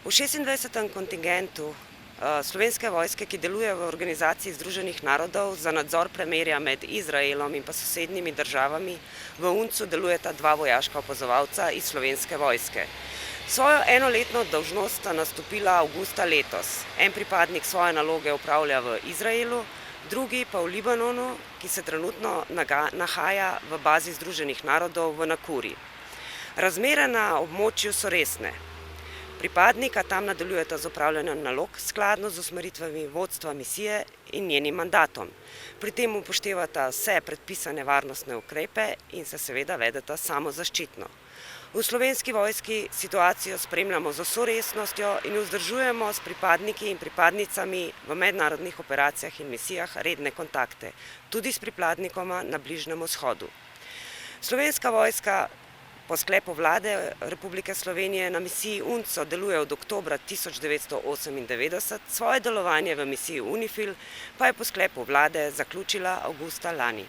V 26. kontingentu Slovenske vojske, ki deluje v Organizaciji združenih narodov za nadzor premirja med Izraelom in pa sosednjimi državami, v UNCU delujeta dva vojaška opazovalca iz Slovenske vojske. Svojo enoletno dolžnost sta nastopila avgusta letos. En pripadnik svoje naloge opravlja v Izraelu, drugi pa v Libanonu, ki se trenutno nahaja v bazi Združenih narodov v Nakuri. Razmere na območju so resne. Pripadnika tam nadaljujeta z opravljanjem nalog skladno z usmeritvami vodstva misije in njenim mandatom. Pri tem upoštevata vse predpisane varnostne ukrepe in se seveda vedeta samozaščitno. V Slovenski vojski situacijo spremljamo z vso resnostjo in vzdržujemo s pripadniki in pripadnicami v mednarodnih operacijah in misijah redne kontakte, tudi s pripadnikoma na Bližnjem vzhodu. Slovenska vojska po sklepu vlade Republike Slovenije na misiji UNCO deluje od oktobra 1998, svoje delovanje v misiji UNIFIL pa je po sklepu vlade zaključila avgusta lani.